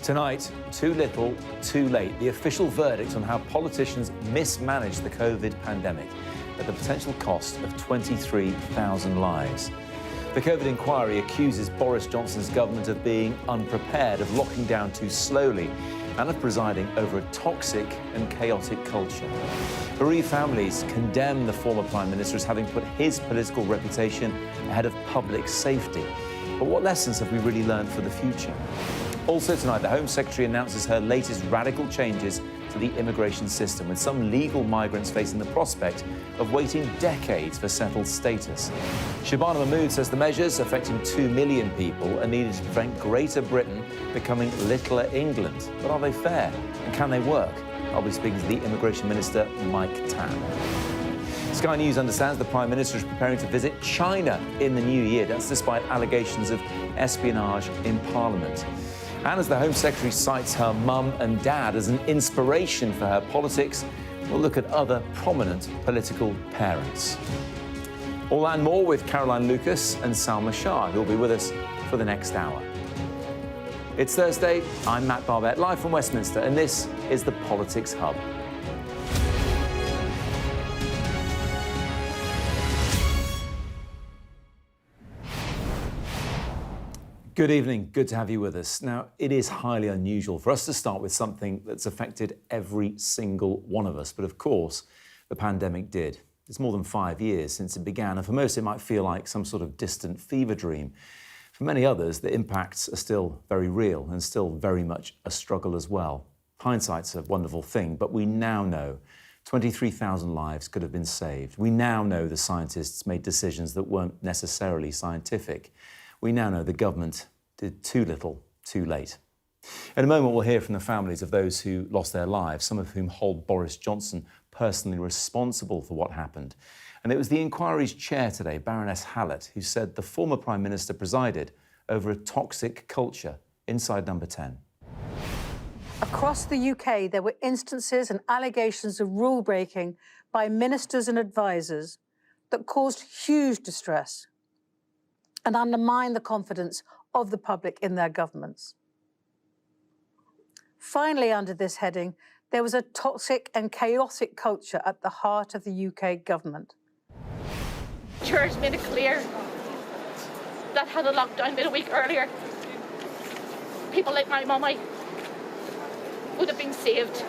Tonight, too little, too late. The official verdict on how politicians mismanaged the COVID pandemic at the potential cost of 23,000 lives. The COVID inquiry accuses Boris Johnson's government of being unprepared, of locking down too slowly, and of presiding over a toxic and chaotic culture. Bereaved families condemn the former Prime Minister as having put his political reputation ahead of public safety. But what lessons have we really learned for the future? Also tonight, the Home Secretary announces her latest radical changes to the immigration system, with some legal migrants facing the prospect of waiting decades for settled status. Shabana Mahmood says the measures affecting 2 million people are needed to prevent Greater Britain becoming Littler England. But are they fair? And can they work? I'll be speaking to the Immigration Minister, Mike Tan. Sky News understands the Prime Minister is preparing to visit China in the new year. That's despite allegations of espionage in Parliament. And as the Home Secretary cites her mum and dad as an inspiration for her politics, we'll look at other prominent political parents. All and more with Caroline Lucas and Salma Shah, who'll be with us for the next hour. It's Thursday, I'm Matt Barbet, live from Westminster, and this is the Politics Hub. Good evening, good to have you with us. Now, it is highly unusual for us to start with something that's affected every single one of us, but of course, the pandemic did. It's more than 5 years since it began, and for most it might feel like some sort of distant fever dream. For many others, the impacts are still very real and still very much a struggle as well. Hindsight's a wonderful thing, but we now know 23,000 lives could have been saved. We now know the scientists made decisions that weren't necessarily scientific. We now know the government did too little, too late. In a moment, we'll hear from the families of those who lost their lives, some of whom hold Boris Johnson personally responsible for what happened. And it was the inquiry's chair today, Baroness Hallett, who said the former Prime Minister presided over a toxic culture inside Number 10. Across the UK, there were instances and allegations of rule-breaking by ministers and advisers that caused huge distress and undermine the confidence of the public in their governments. Finally, under this heading, there was a toxic and chaotic culture at the heart of the UK government. Church made it clear that had a lockdown been a week earlier, people like my mummy would have been saved,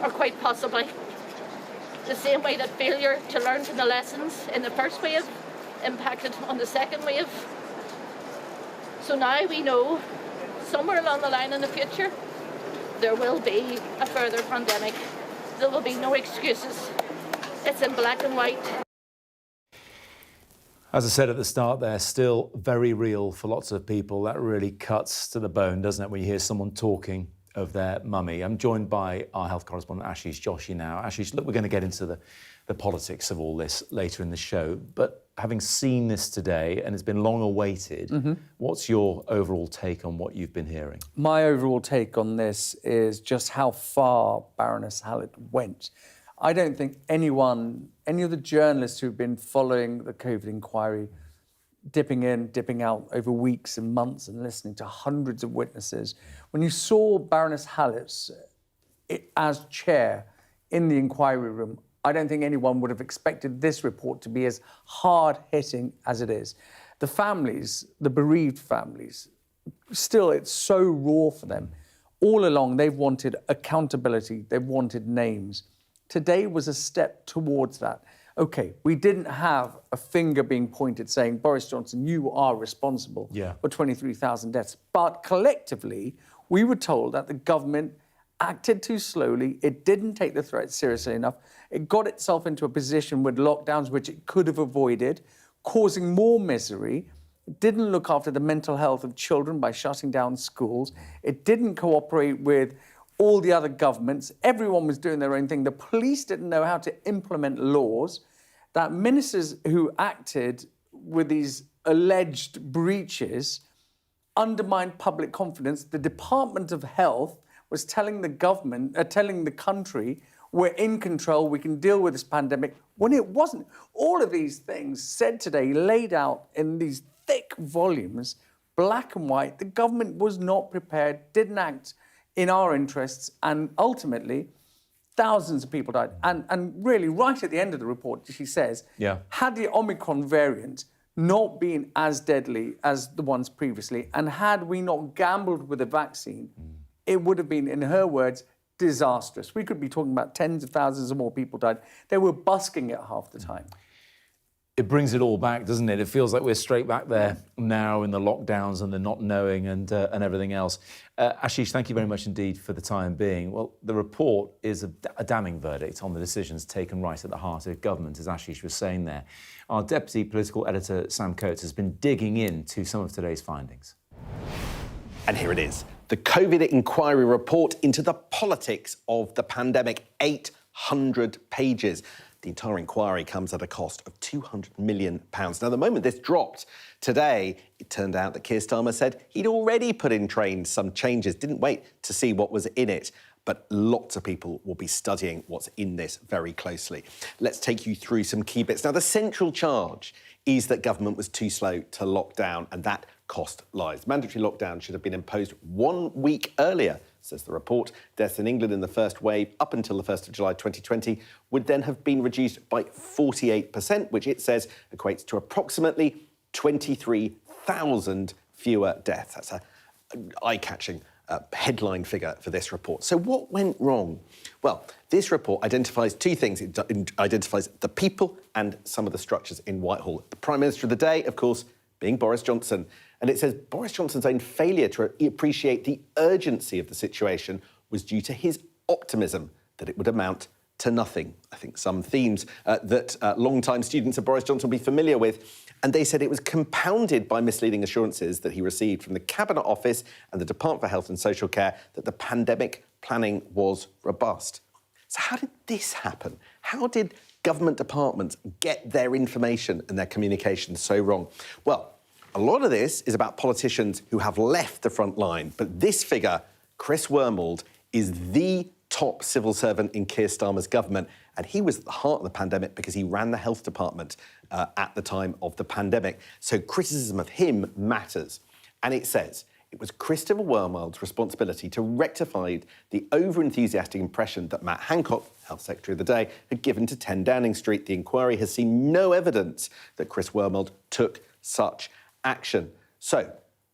or quite possibly. The same way that failure to learn from the lessons in the first wave impacted on the second wave. So now we know somewhere along the line in the future there will be a further pandemic. There will be no excuses. It's in black and white. As I said at the start, they're still very real for lots of people. That really cuts to the bone, doesn't it, when you hear someone talking of their mummy. I'm joined by our health correspondent, Ashish Joshi now. Ashish, look, we're going to get into the politics of all this later in the show, but having seen this today, and it's been long awaited, what's your overall take on what you've been hearing? My overall take on this is just how far Baroness Hallett went. I don't think any of the journalists who've been following the COVID inquiry, dipping in, dipping out over weeks and months and listening to hundreds of witnesses, when you saw Baroness Hallett as chair in the inquiry room, I don't think anyone would have expected this report to be as hard-hitting as it is. The families, the bereaved families, still, it's so raw for them. All along, they've wanted accountability, they've wanted names. Today was a step towards that. OK, we didn't have a finger being pointed saying, Boris Johnson, you are responsible for 23,000 deaths. But collectively, we were told that the government acted too slowly, it didn't take the threat seriously enough, it got itself into a position with lockdowns which it could have avoided, causing more misery, it didn't look after the mental health of children by shutting down schools, it didn't cooperate with all the other governments, everyone was doing their own thing, the police didn't know how to implement laws, that ministers who acted with these alleged breaches undermined public confidence. The Department of Health was telling the government, telling the country, we're in control, we can deal with this pandemic, when it wasn't. All of these things said today, laid out in these thick volumes, black and white. The government was not prepared, didn't act in our interests, and ultimately, thousands of people died. And really, right at the end of the report, she says, had the Omicron variant not been as deadly as the ones previously, and had we not gambled with the vaccine, it would have been, in her words, disastrous. We could be talking about tens of thousands of more people died. They were busking it half the time. It brings it all back, doesn't it? It feels like we're straight back there now in the lockdowns and the not knowing and everything else. Ashish, thank you very much indeed for the time being. Well, the report is a damning verdict on the decisions taken right at the heart of government, as Ashish was saying there. Our deputy political editor, Sam Coates, has been digging into some of today's findings. And here it is, the COVID inquiry report into the politics of the pandemic, 800 pages. The entire inquiry comes at a cost of £200 million. Now, the moment this dropped today, it turned out that Keir Starmer said he'd already put in train some changes, didn't wait to see what was in it. But lots of people will be studying what's in this very closely. Let's take you through some key bits. Now, the central charge is that government was too slow to lock down, and that cost lives. Mandatory lockdown should have been imposed 1 week earlier, says the report. Deaths in England in the first wave up until the 1st of July 2020 would then have been reduced by 48%, which it says equates to approximately 23,000 fewer deaths. That's an eye-catching headline figure for this report. So what went wrong? Well, this report identifies two things. It identifies the people and some of the structures in Whitehall. The Prime Minister of the day, of course, being Boris Johnson. And it says Boris Johnson's own failure to appreciate the urgency of the situation was due to his optimism that it would amount to nothing. I think some themes that long-time students of Boris Johnson will be familiar with. And they said it was compounded by misleading assurances that he received from the Cabinet Office and the Department for Health and Social Care that the pandemic planning was robust. So how did this happen? How did government departments get their information and their communication so wrong? Well, a lot of this is about politicians who have left the front line. But this figure, Chris Wormald, is the top civil servant in Keir Starmer's government. And he was at the heart of the pandemic because he ran the health department at the time of the pandemic. So criticism of him matters. And it says it was Christopher Wormald's responsibility to rectify the over-enthusiastic impression that Matt Hancock, Health Secretary of the day, had given to 10 Downing Street. The inquiry has seen no evidence that Chris Wormald took such action. So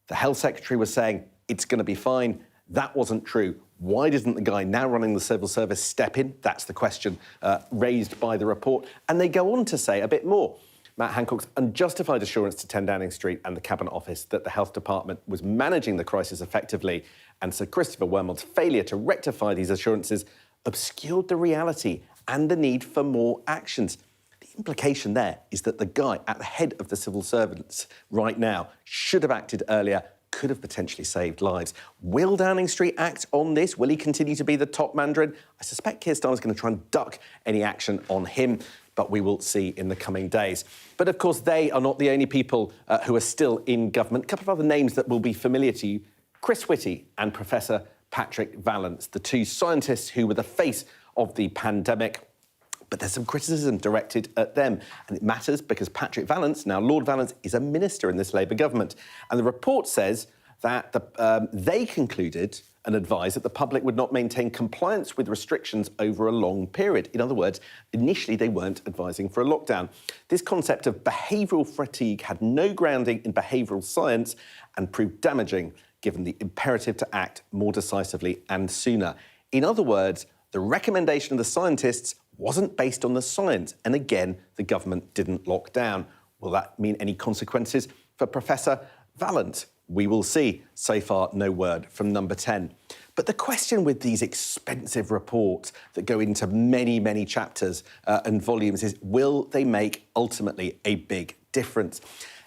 the Health Secretary was saying it's going to be fine. That wasn't true. Why doesn't the guy now running the civil service step in? That's the question raised by the report. And they go on to say a bit more. Matt Hancock's unjustified assurance to 10 Downing Street and the Cabinet Office that the Health Department was managing the crisis effectively, and Sir Christopher Wormald's failure to rectify these assurances obscured the reality and the need for more actions. The implication there is that the guy at the head of the civil servants right now should have acted earlier, could have potentially saved lives. Will Downing Street act on this? Will he continue to be the top Mandarin? I suspect Keir Starmer's going to try and duck any action on him, but we will see in the coming days. But of course, they are not the only people who are still in government. A couple of other names that will be familiar to you: Chris Whitty and Professor Patrick Vallance, the two scientists who were the face of the pandemic. But there's some criticism directed at them. And it matters because Patrick Vallance, now Lord Vallance, is a minister in this Labour government. And the report says that they concluded and advised that the public would not maintain compliance with restrictions over a long period. In other words, initially they weren't advising for a lockdown. This concept of behavioural fatigue had no grounding in behavioural science and proved damaging, given the imperative to act more decisively and sooner. In other words, the recommendation of the scientists wasn't based on the science. And again, the government didn't lock down. Will that mean any consequences for Professor Vallance? We will see. So far, no word from Number 10. But the question with these expensive reports that go into many, many chapters and volumes is, will they make ultimately a big difference?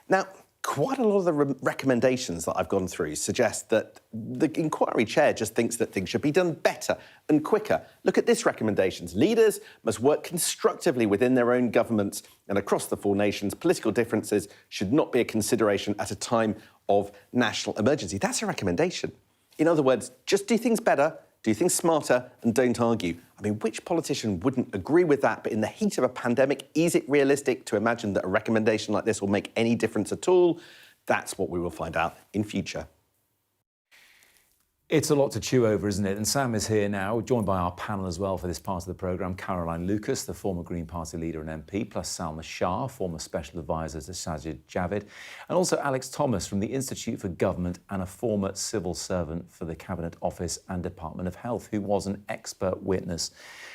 Now, quite a lot of the recommendations that I've gone through suggest that the inquiry chair just thinks that things should be done better and quicker. Look at this recommendations. Leaders must work constructively within their own governments and across the four nations. Political differences should not be a consideration at a time of national emergency. That's a recommendation. In other words, just do things better, do things smarter, and don't argue. I mean, which politician wouldn't agree with that? But in the heat of a pandemic, is it realistic to imagine that a recommendation like this will make any difference at all? That's what we will find out in future. It's a lot to chew over, isn't it? And Sam is here now, joined by our panel as well for this part of the programme. Caroline Lucas, the former Green Party leader and MP, plus Salma Shah, former special advisor to Sajid Javid, and also Alex Thomas from the Institute for Government and a former civil servant for the Cabinet Office and Department of Health, who was an expert witness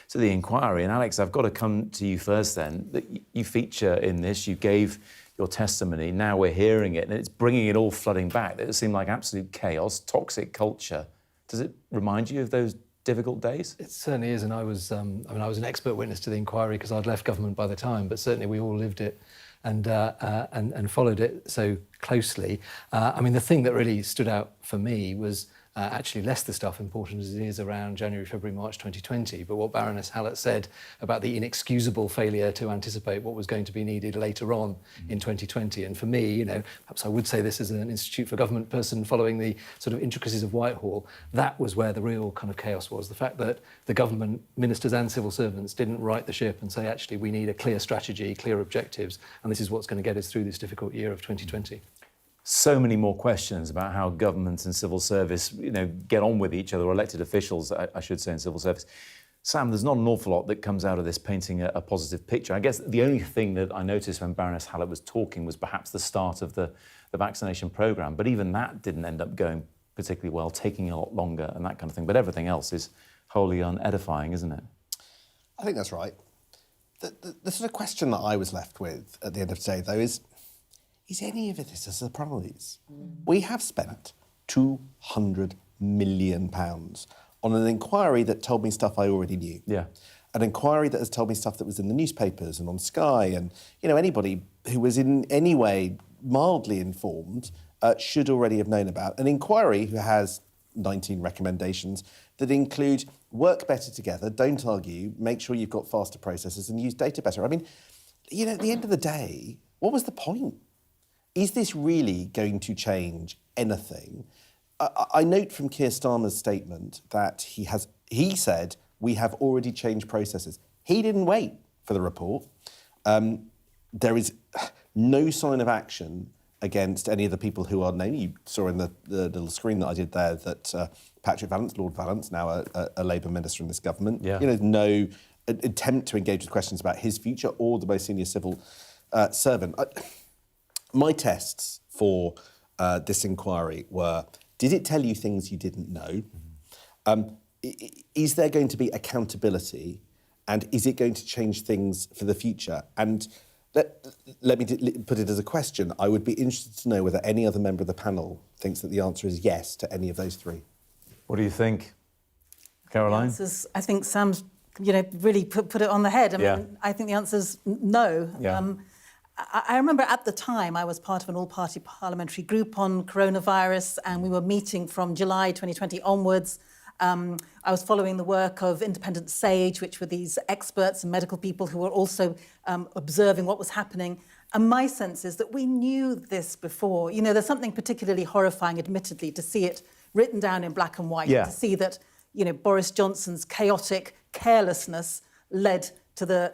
to the inquiry. And Alex, I've got to come to you first then. That you feature in this, you gave your testimony, now we're hearing it, and it's bringing it all flooding back. It seemed like absolute chaos, toxic culture. Does it remind you of those difficult days? It certainly is, and I was an expert witness to the inquiry because I'd left government by the time, but certainly we all lived it and followed it so closely. The thing that really stood out for me was actually less the stuff important as it is around January, February, March 2020, but what Baroness Hallett said about the inexcusable failure to anticipate what was going to be needed later on in 2020. And for me, perhaps I would say this as an Institute for Government person following the sort of intricacies of Whitehall, that was where the real kind of chaos was. The fact that the government, ministers and civil servants didn't right the ship and say, actually, we need a clear strategy, clear objectives, and this is what's going to get us through this difficult year of 2020. So many more questions about how government and civil service, get on with each other, or elected officials, I should say, in civil service. Sam, there's not an awful lot that comes out of this painting a positive picture. I guess the only thing that I noticed when Baroness Hallett was talking was perhaps the start of the vaccination programme, but even that didn't end up going particularly well, taking a lot longer and that kind of thing. But everything else is wholly unedifying, isn't it? I think that's right. The sort of question that I was left with at the end of today, though, is any of this a surprise? We have spent £200 million on an inquiry that told me stuff I already knew. Yeah. An inquiry that has told me stuff that was in the newspapers and on Sky, and anybody who was in any way mildly informed should already have known about. An inquiry who has 19 recommendations that include work better together, don't argue, make sure you've got faster processes and use data better. At the end of the day, what was the point? Is this really going to change anything? I note from Keir Starmer's statement that he said, we have already changed processes. He didn't wait for the report. There is no sign of action against any of the people who are named. You saw in the little screen that I did there that Patrick Vallance, Lord Vallance, now a Labour minister in this government, no attempt to engage with questions about his future or the most senior civil servant. My tests for this inquiry were, did it tell you things you didn't know? Is there going to be accountability? And is it going to change things for the future? And let me put it as a question. I would be interested to know whether any other member of the panel thinks that the answer is yes to any of those three. What do you think, Caroline? I think Sam's, really put it on the head. I think the answer's no. Yeah. I remember at the time I was part of an all-party parliamentary group on coronavirus, and we were meeting from July 2020 onwards. I was following the work of Independent SAGE, which were these experts and medical people who were also observing what was happening. And my sense is that we knew this before. There's something particularly horrifying, admittedly, to see it written down in black and white, to see that, Boris Johnson's chaotic carelessness led to the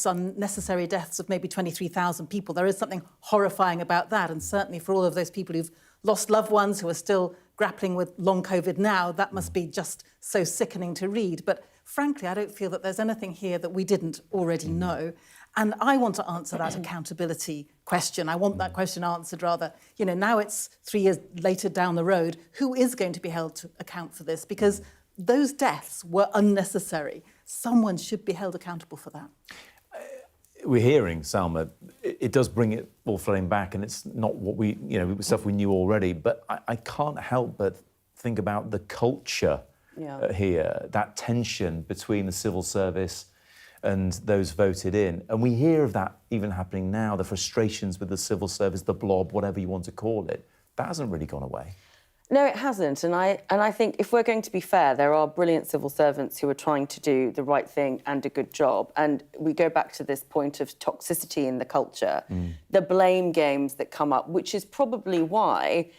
unnecessary deaths of maybe 23,000 people. There is something horrifying about that. And certainly for all of those people who've lost loved ones, who are still grappling with long COVID now, that must be just so sickening to read. But frankly, I don't feel that there's anything here that we didn't already know. And I want to answer that accountability question. I want that question answered rather. Now it's 3 years later down the road, who is going to be held to account for this? Because those deaths were unnecessary. Someone should be held accountable for that. We're hearing, Salma, it does bring it all flooding back, and it's not what stuff we knew already, but I can't help but think about the culture here, that tension between the civil service and those voted in. And we hear of that even happening now, the frustrations with the civil service, the blob, whatever you want to call it. That hasn't really gone away. No, it hasn't. And I think if we're going to be fair, there are brilliant civil servants who are trying to do the right thing and a good job. And we go back to this point of toxicity in the culture, the blame games that come up, which is probably why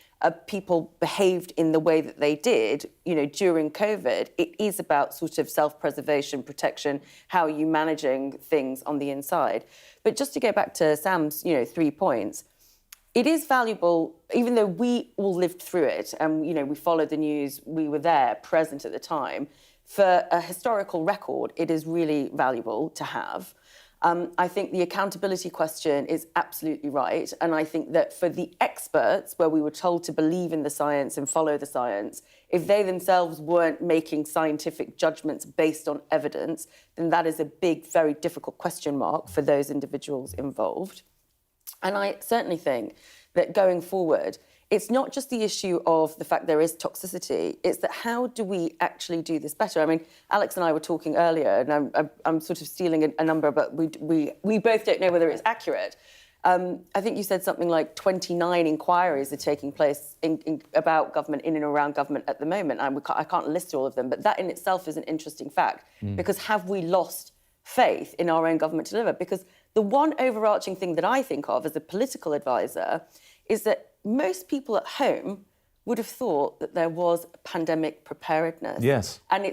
people behaved in the way that they did, during COVID. It is about sort of self-preservation, protection, how are you managing things on the inside. But just to go back to Sam's, 3 points, it is valuable, even though we all lived through it and, you know, we followed the news, we were there, present at the time. For a historical record, it is really valuable to have. I think the accountability question is absolutely right. And I think that for the experts, where we were told to believe in the science and follow the science, if they themselves weren't making scientific judgments based on evidence, then that is a big, very difficult question mark for those individuals involved. And I certainly think that going forward, it's not just the issue of the fact there is toxicity, it's that how do we actually do this better? I mean, Alex and I were talking earlier, and I'm sort of stealing a number, but we both don't know whether it's accurate. I think you said something like 29 inquiries are taking place about government, in and around government at the moment. I can't list all of them, but that in itself is an interesting fact, because have we lost faith in our own government to deliver? Because the one overarching thing that I think of as a political advisor is that most people at home would have thought that there was pandemic preparedness. Yes. And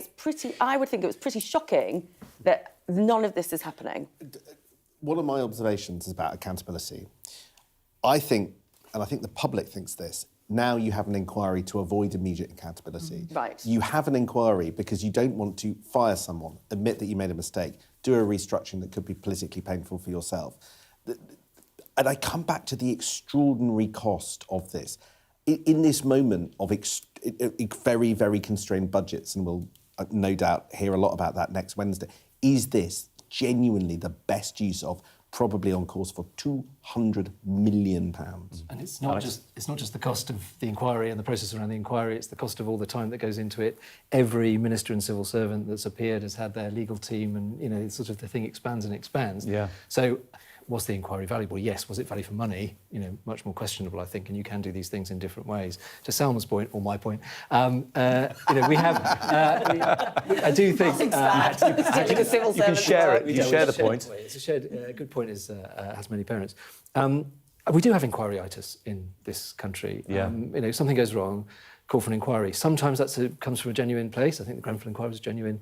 I would think it was pretty shocking that none of this is happening. One of my observations is about accountability. I think, and I think the public thinks this, now you have an inquiry to avoid immediate accountability. Right. You have an inquiry because you don't want to fire someone, admit that you made a mistake, do a restructuring that could be politically painful for yourself. And I come back to the extraordinary cost of this. In this moment of very, very constrained budgets, and we'll no doubt hear a lot about that next Wednesday, is this genuinely the best use of, probably on course for £200 million? And it's not just the cost of the inquiry and the process around the inquiry, it's the cost of all the time that goes into it. Every minister and civil servant that's appeared has had their legal team, and, you know, it's sort of the thing expands and expands. Yeah. So was the inquiry valuable? Yes. Was it value for money? You know, much more questionable, I think, and you can do these things in different ways. To Salma's point, or my point, you know, we have, I do think... you can share it, you share the point. It's a shared, good point is, has many parents. We do have inquiry-itis in this country. Yeah. You know, something goes wrong, call for an inquiry. Sometimes that comes from a genuine place. I think the Grenfell inquiry was a genuine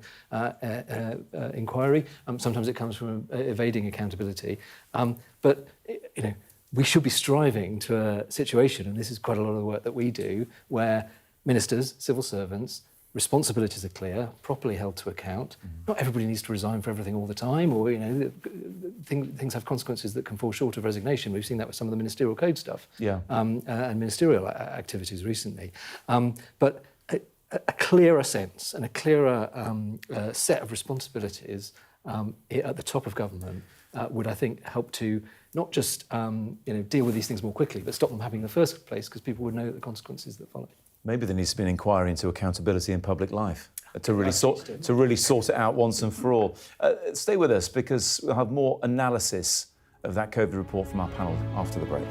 inquiry. Sometimes it comes from evading accountability. But, you know, we should be striving to a situation, and this is quite a lot of the work that we do, where ministers, civil servants, responsibilities are clear, properly held to account. Not everybody needs to resign for everything all the time, or, you know, things have consequences that can fall short of resignation. We've seen that with some of the ministerial code stuff, and ministerial activities recently. But a clearer sense and a clearer set of responsibilities at the top of government would, I think, help to not just you know, deal with these things more quickly, but stop them happening in the first place, because people would know the consequences that follow. Maybe there needs to be an inquiry into accountability in public life to really sort it out once and for all. Stay with us, because we'll have more analysis of that COVID report from our panel after the break.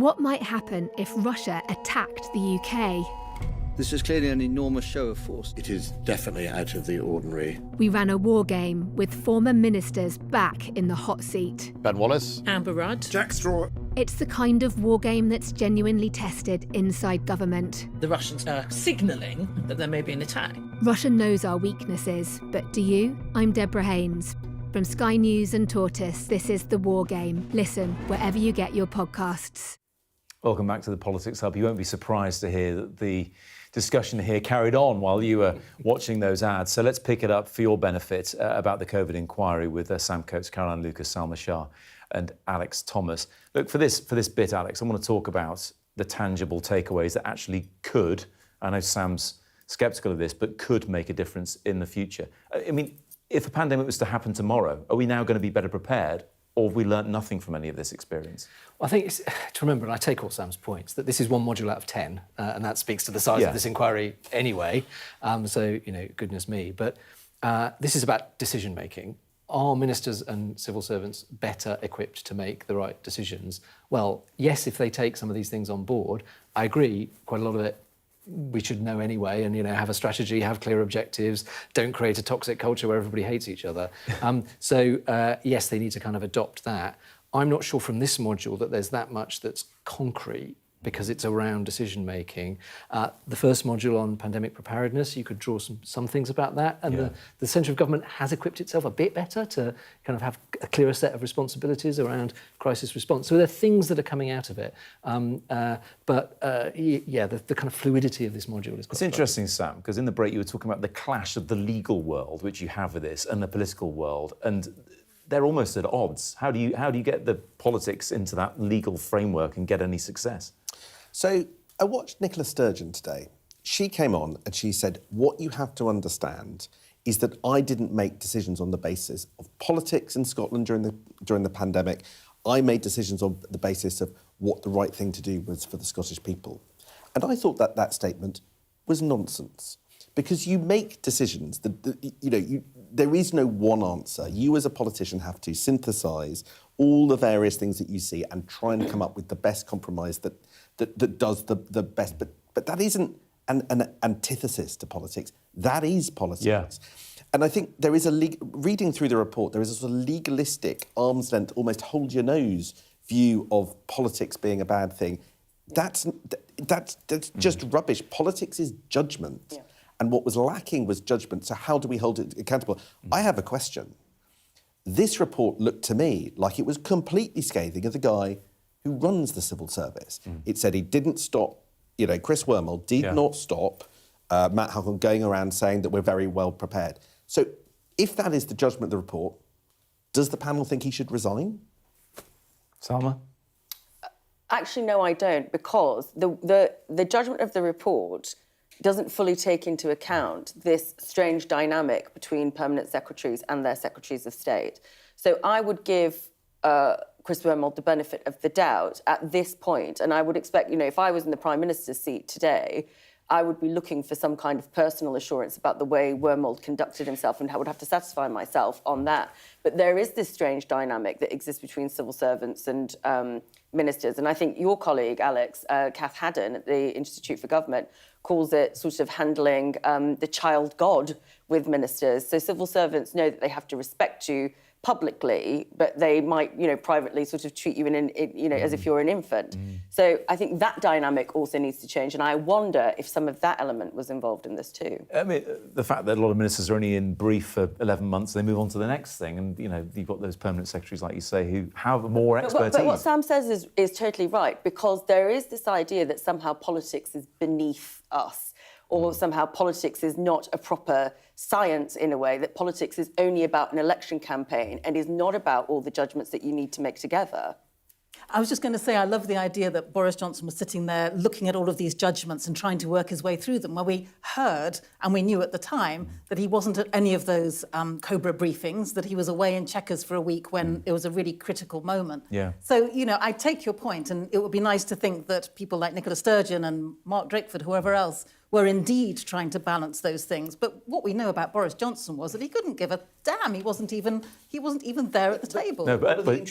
What might happen if Russia attacked the UK? This is clearly an enormous show of force. It is definitely out of the ordinary. We ran a war game with former ministers back in the hot seat. Ben Wallace. Amber Rudd. Jack Straw. It's the kind of war game that's genuinely tested inside government. The Russians are signalling that there may be an attack. Russia knows our weaknesses, but do you? I'm Deborah Haynes. From Sky News and Tortoise, this is The War Game. Listen wherever you get your podcasts. Welcome back to the Politics Hub. You won't be surprised to hear that the discussion here carried on while you were watching those ads. So let's pick it up for your benefit about the COVID inquiry with Sam Coates, Caroline Lucas, Salma Shah and Alex Thomas. Look, for this bit, Alex, I want to talk about the tangible takeaways that actually could, I know Sam's sceptical of this, but could make a difference in the future. I mean, if a pandemic was to happen tomorrow, are we now going to be better prepared? Or have we learnt nothing from any of this experience? Well, I think it's to remember, and I take all Sam's points, that this is one module out of 10, and that speaks to the size of this inquiry anyway. So, goodness me. But this is about decision-making. Are ministers and civil servants better equipped to make the right decisions? Well, yes, if they take some of these things on board. I agree, quite a lot of it we should know anyway, and have a strategy, have clear objectives, don't create a toxic culture where everybody hates each other. Yes, they need to kind of adopt that. I'm not sure from this module that there's that much that's concrete, because it's around decision making. The first module on pandemic preparedness, you could draw some things about that, and the centre of government has equipped itself a bit better to kind of have a clearer set of responsibilities around crisis response. So there are things that are coming out of it, the kind of fluidity of this module is quite It's interesting, Sam, because in the break you were talking about the clash of the legal world, which you have with this, and the political world, and they're almost at odds. How do you get the politics into that legal framework and get any success? So I watched Nicola Sturgeon today. She came on and she said, what you have to understand is that I didn't make decisions on the basis of politics in Scotland during the pandemic. I made decisions on the basis of what the right thing to do was for the Scottish people. And I thought that statement was nonsense, because you make decisions there is no one answer. You as a politician have to synthesise all the various things that you see and try and come up with the best compromise that does the best. But that isn't an antithesis to politics. That is politics. Yeah. And I think there is reading through the report, there is a sort of legalistic, arm's length, almost hold your nose view of politics being a bad thing. That's just rubbish. Politics is judgment. Yeah. And what was lacking was judgment. So how do we hold it accountable? I have a question. This report looked to me like it was completely scathing of the guy who runs the civil service. It said he didn't stop, Chris Wormald did not stop Matt Huckle going around saying that we're very well prepared. So if that is the judgment of the report, does the panel think he should resign? Salma? Actually, no, I don't, because the judgment of the report doesn't fully take into account this strange dynamic between permanent secretaries and their secretaries of state. So I would give Chris Wormald the benefit of the doubt at this point, and I would expect, if I was in the Prime Minister's seat today, I would be looking for some kind of personal assurance about the way Wormald conducted himself, and I would have to satisfy myself on that. But there is this strange dynamic that exists between civil servants and ministers, and I think your colleague, Alex, Kath Haddon at the Institute for Government, calls it sort of handling the child God with ministers. So civil servants know that they have to respect you publicly, but they might, privately sort of treat you as if you're an infant. So I think that dynamic also needs to change, and I wonder if some of that element was involved in this too. I mean, the fact that a lot of ministers are only in brief for 11 months, they move on to the next thing, and you've got those permanent secretaries, like you say, who have more expertise. But what Sam says is totally right, because there is this idea that somehow politics is beneath us, or somehow politics is not a proper science in a way, that politics is only about an election campaign and is not about all the judgments that you need to make together. I was just going to say, I love the idea that Boris Johnson was sitting there looking at all of these judgments and trying to work his way through them. Well, we heard, and we knew at the time, that he wasn't at any of those Cobra briefings, that he was away in Chequers for a week when it was a really critical moment. Yeah. So, I take your point, and it would be nice to think that people like Nicola Sturgeon and Mark Drakeford, whoever else, were indeed trying to balance those things. But what we know about Boris Johnson was that he couldn't give a damn. He wasn't even there at the table. No, but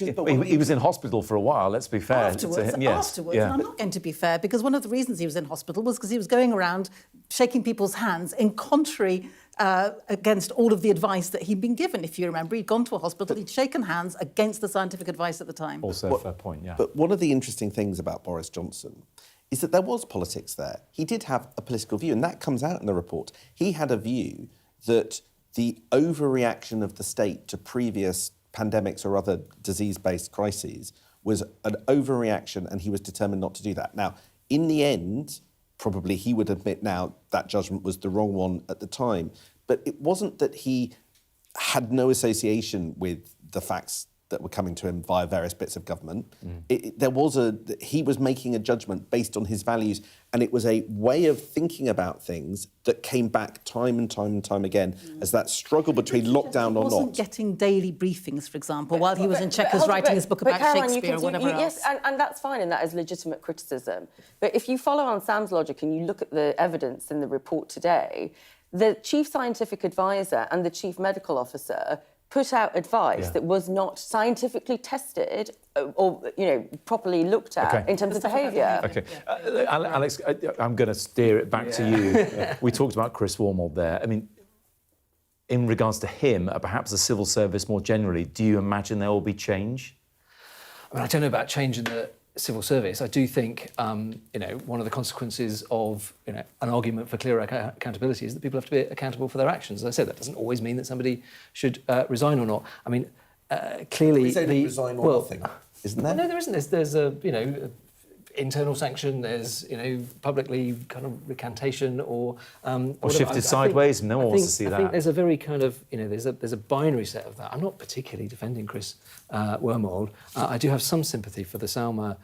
he was in hospital for a while, let's be fair. Afterwards, to him, yes. afterwards. Yeah. And I'm not going to be fair, because one of the reasons he was in hospital was because he was going around shaking people's hands in contrary against all of the advice that he'd been given. If you remember, he'd gone to a hospital, he'd shaken hands against the scientific advice at the time. Also a fair point, yeah. But one of the interesting things about Boris Johnson is that there was politics there. He did have a political view, and that comes out in the report. He had a view that the overreaction of the state to previous pandemics or other disease-based crises was an overreaction, and he was determined not to do that. Now, in the end, probably he would admit now that judgment was the wrong one at the time, but it wasn't that he had no association with the facts that were coming to him via various bits of government. He was making a judgment based on his values, and it was a way of thinking about things that came back time and time and time again as that struggle between lockdown or not. He wasn't getting daily briefings, for example, while he was in Chequers writing his book about Caroline, Shakespeare or whatever else. Yes, and that's fine, and that is legitimate criticism. But if you follow on Sam's logic and you look at the evidence in the report today, the chief scientific advisor and the chief medical officer put out advice that was not scientifically tested or, properly looked at in terms of behaviour. OK. Alex, I'm going to steer it back to you. We talked about Chris Wormald there. I mean, in regards to him, perhaps the civil service more generally, do you imagine there will be change? I mean, I don't know about change in the civil service. I do think, one of the consequences of, an argument for clearer accountability is that people have to be accountable for their actions. As I said, that doesn't always mean that somebody should resign or not. I mean, clearly... resign or nothing, isn't there? No, there isn't. There's a, internal sanction, there's, publicly kind of recantation or shifted sideways, no one wants to see that. I think there's a very kind of, there's a binary set of that. I'm not particularly defending Chris Wormald. I do have some sympathy for the Salma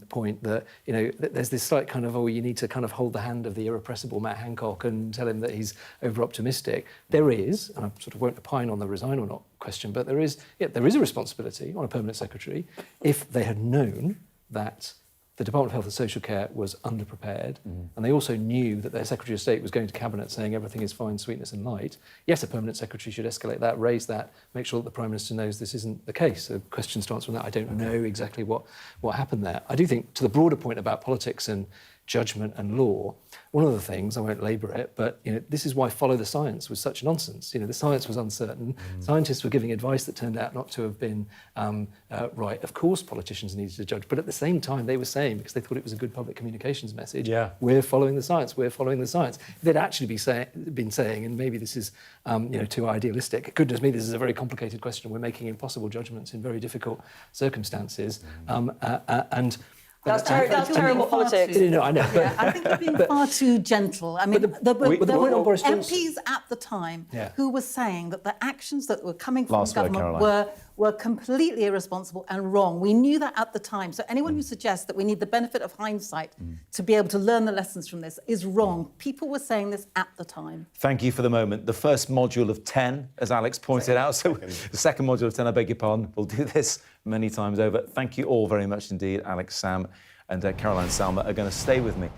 point that, there's this slight kind of, you need to kind of hold the hand of the irrepressible Matt Hancock and tell him that he's over-optimistic. There is, and I sort of won't opine on the resign or not question, but there is a responsibility on a permanent secretary if they had known that the Department of Health and Social Care was underprepared, and they also knew that their Secretary of State was going to Cabinet saying everything is fine, sweetness and light. Yes, a permanent secretary should escalate that, raise that, make sure that the Prime Minister knows this isn't the case. So questions to answer on that, I don't know exactly what happened there. I do think, to the broader point about politics and judgment and law, one of the things, I won't labour it, but this is why follow the science was such nonsense. The science was uncertain. Scientists were giving advice that turned out not to have been right. Of course, politicians needed to judge, but at the same time, they were saying, because they thought it was a good public communications message, we're following the science, we're following the science. If they'd actually been saying, and maybe this is too idealistic, goodness me, this is a very complicated question, we're making impossible judgments in very difficult circumstances, and that's terrible politics. I know. I think you're being far too gentle. I mean, there were MPs at the time who were saying that the actions that were coming from government were completely irresponsible and wrong. We knew that at the time. So anyone who suggests that we need the benefit of hindsight to be able to learn the lessons from this is wrong. People were saying this at the time. Thank you for the moment. The first module of 10, as Alex pointed out. So the second module of 10, I beg your pardon. We'll do this many times over. Thank you all very much indeed. Alex, Sam and Caroline Salma are going to stay with me.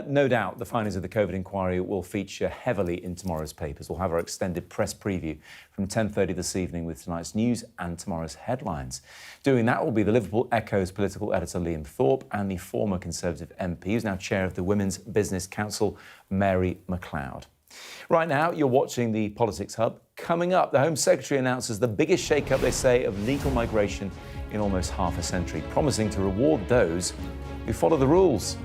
No doubt the findings of the COVID inquiry will feature heavily in tomorrow's papers. We'll have our extended press preview from 10:30 this evening with tonight's news and tomorrow's headlines. Doing that will be the Liverpool Echo's political editor Liam Thorpe and the former Conservative MP, who's now chair of the Women's Business Council, Mary McLeod. Right now, you're watching the Politics Hub. Coming up, the Home Secretary announces the biggest shake-up, they say, of legal migration in almost half a century, promising to reward those who follow the rules.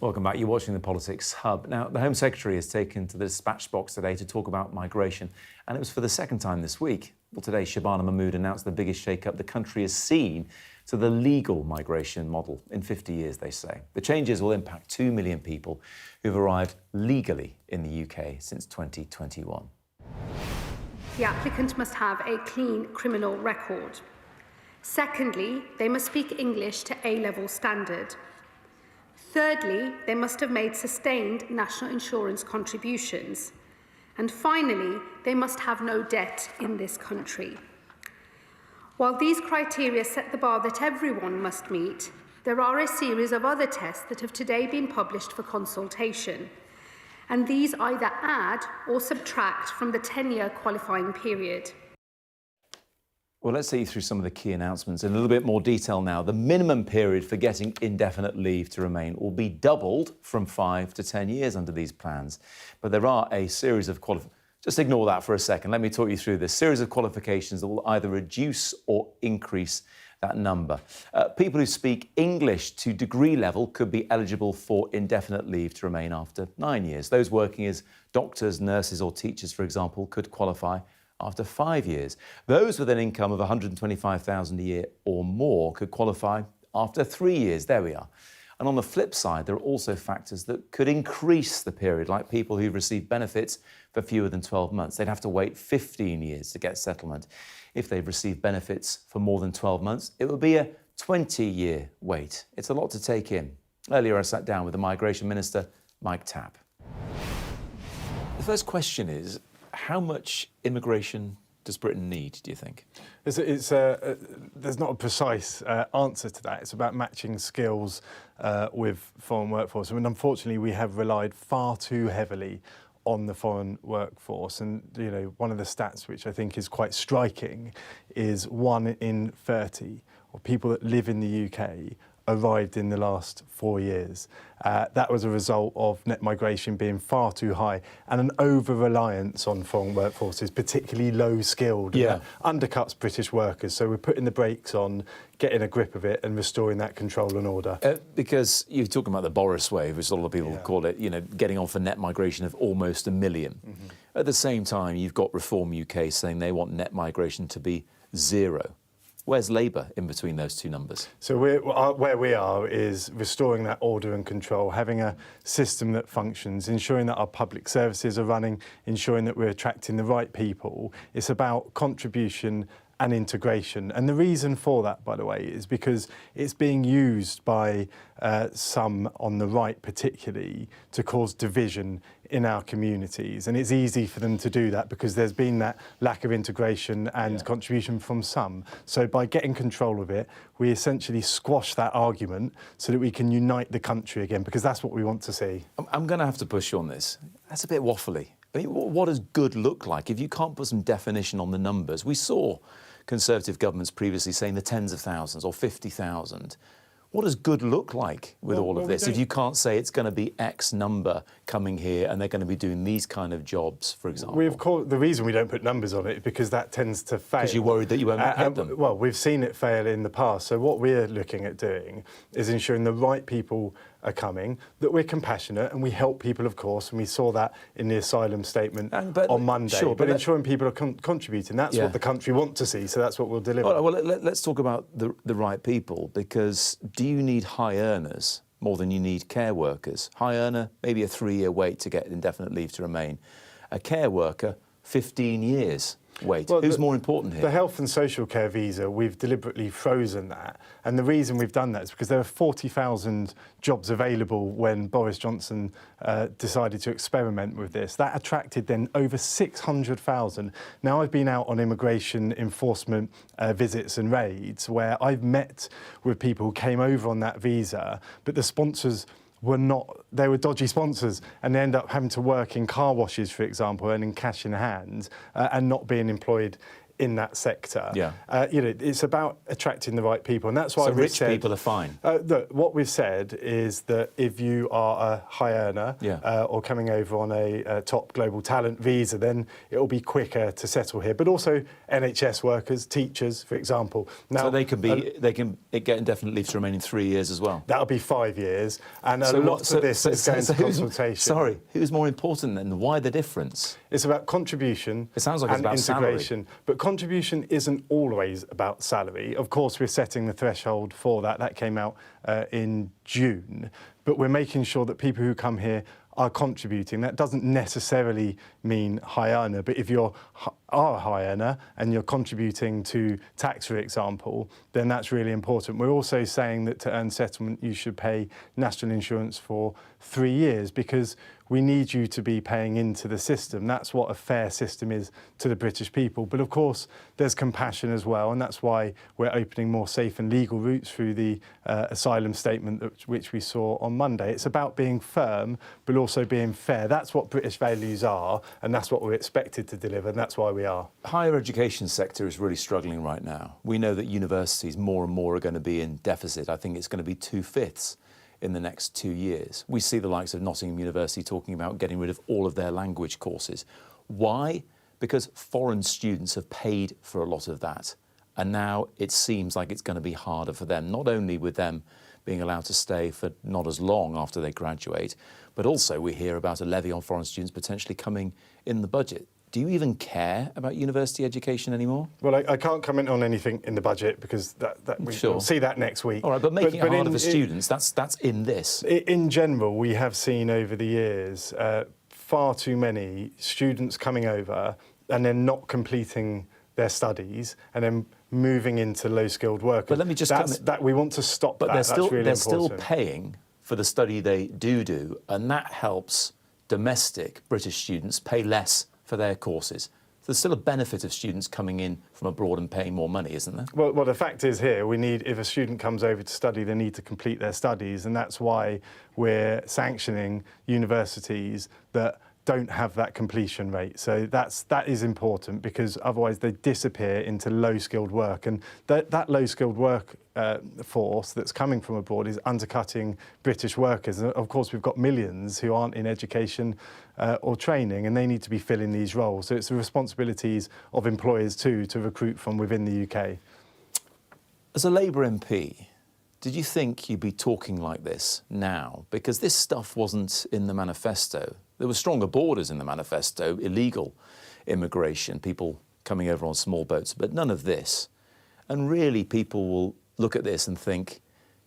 Welcome back. You're watching the Politics Hub. Now, the Home Secretary has taken to the dispatch box today to talk about migration, and it was for the second time this week. Well, today, Shabana Mahmood announced the biggest shake-up the country has seen to the legal migration model in 50 years, they say. The changes will impact 2 million people who've arrived legally in the UK since 2021. The applicant must have a clean criminal record. Secondly, they must speak English to A-level standard. Thirdly, they must have made sustained national insurance contributions. And finally, they must have no debt in this country. While these criteria set the bar that everyone must meet, there are a series of other tests that have today been published for consultation. And these either add or subtract from the 10-year qualifying period. Well, let's take you through some of the key announcements in a little bit more detail now. The minimum period for getting indefinite leave to remain will be doubled from 5 to 10 years under these plans. But there are a series of just ignore that for a second. Let me talk you through this series of qualifications that will either reduce or increase that number. People who speak English to degree level could be eligible for indefinite leave to remain after 9 years. Those working as doctors, nurses or teachers, for example, could qualify after 5 years. Those with an income of £125,000 a year or more could qualify after 3 years. There we are. And on the flip side, there are also factors that could increase the period, like people who've received benefits for fewer than 12 months. They'd have to wait 15 years to get settlement. If they've received benefits for more than 12 months, it would be a 20-year wait. It's a lot to take in. Earlier, I sat down with the Migration Minister, Mike Tapp. The first question is, how much immigration does Britain need, do you think? There's not a precise answer to that. It's about matching skills with foreign workforce. I mean, unfortunately, we have relied far too heavily on the foreign workforce. And, you know, one of the stats which I think is quite striking is 1 in 30 of people that live in the UK arrived in the last 4 years. That was a result of net migration being far too high and an over-reliance on foreign workforces, particularly low-skilled. Yeah. Undercuts British workers. So we're putting the brakes on, getting a grip of it and restoring that control and order. Because you're talking about the Boris wave, as a lot of people call it, you know, getting on for net migration of almost 1 million. Mm-hmm. At the same time, you've got Reform UK saying they want net migration to be 0. Where's Labour in between those two numbers? So where we are is restoring that order and control, having a system that functions, ensuring that our public services are running, ensuring that we're attracting the right people. It's about contribution and integration. And the reason for that, by the way, is because it's being used by some on the right particularly to cause division in our communities. And it's easy for them to do that because there's been that lack of integration and contribution from some. So by getting control of it, we essentially squash that argument so that we can unite the country again, because that's what we want to see. I'm going to have to push you on this. That's a bit waffly. I mean, what does good look like? If you can't put some definition on the numbers, we saw Conservative governments previously saying the tens of thousands or 50,000. What does good look like with all of this if you can't say it's going to be X number coming here and they're going to be doing these kind of jobs, for example? The reason we don't put numbers on it is because that tends to fail. Because you're worried that you won't hit them. Well, we've seen it fail in the past. So what we're looking at doing is ensuring the right people are coming, that we're compassionate and we help people, of course, and we saw that in the asylum statement on Monday. Sure, but ensuring people are contributing, that's what the country wants to see, so that's what we'll deliver. Well, let's talk about the right people, because do you need high earners more than you need care workers? High earner, maybe a 3-year wait to get indefinite leave to remain. A care worker, 15 years. Wait, who's more important here? The health and social care visa, we've deliberately frozen that. And the reason we've done that is because there were 40,000 jobs available when Boris Johnson decided to experiment with this. That attracted then over 600,000. Now, I've been out on immigration enforcement visits and raids where I've met with people who came over on that visa, but the sponsors they were dodgy sponsors, and they end up having to work in car washes, for example, earning cash in hand and not being employed in that sector. Yeah. It's about attracting the right people, and that's why so we've rich said, people are fine. Look, what we've said is that if you are a high earner or coming over on a top global talent visa, then it will be quicker to settle here. But also NHS workers, teachers, for example. Now, so they can get indefinite leave to remain in 3 years as well. That'll be 5 years, and a lot of this is going to consultation. Who's more important then? Why the difference? It's about contribution. It sounds like it's about integration, salary. but contribution isn't always about salary. Of course, we're setting the threshold for that. That came out in June, but we're making sure that people who come here are contributing. That doesn't necessarily mean high earner, but if you're a high earner and you're contributing to tax, for example, then that's really important. We're also saying that to earn settlement, you should pay national insurance for 3 years, because we need you to be paying into the system. That's what a fair system is to the British people. But of course, there's compassion as well, and that's why we're opening more safe and legal routes through the asylum statement which we saw on Monday. It's about being firm, but also being fair. That's what British values are, and that's what we're expected to deliver, and that's why we are. Higher education sector is really struggling right now. We know that universities more and more are going to be in deficit. I think it's going to be 2/5 in the next 2 years. We see the likes of Nottingham University talking about getting rid of all of their language courses. Why? Because foreign students have paid for a lot of that. And now it seems like it's going to be harder for them, not only with them being allowed to stay for not as long after they graduate, but also we hear about a levy on foreign students potentially coming in the budget. Do you even care about university education anymore? Well, I can't comment on anything in the budget because we'll see that next week. All right, but making it harder for students, that's in this. In general, we have seen over the years far too many students coming over and then not completing their studies and then moving into low-skilled work. But let me just... we want to stop that. But they're still paying for the study they do, and that helps domestic British students pay less for their courses. So there's still a benefit of students coming in from abroad and paying more money, isn't there? Well, the fact is here, if a student comes over to study, they need to complete their studies, and that's why we're sanctioning universities that don't have that completion rate. So that is important, because otherwise they disappear into low-skilled work, and that low-skilled work force that's coming from abroad is undercutting British workers. And of course, we've got millions who aren't in education or training, and they need to be filling these roles. So it's the responsibilities of employers too to recruit from within the UK. As a Labour MP, did you think you'd be talking like this now? Because this stuff wasn't in the manifesto. There were stronger borders in the manifesto, illegal immigration, people coming over on small boats, but none of this. And really, people will look at this and think,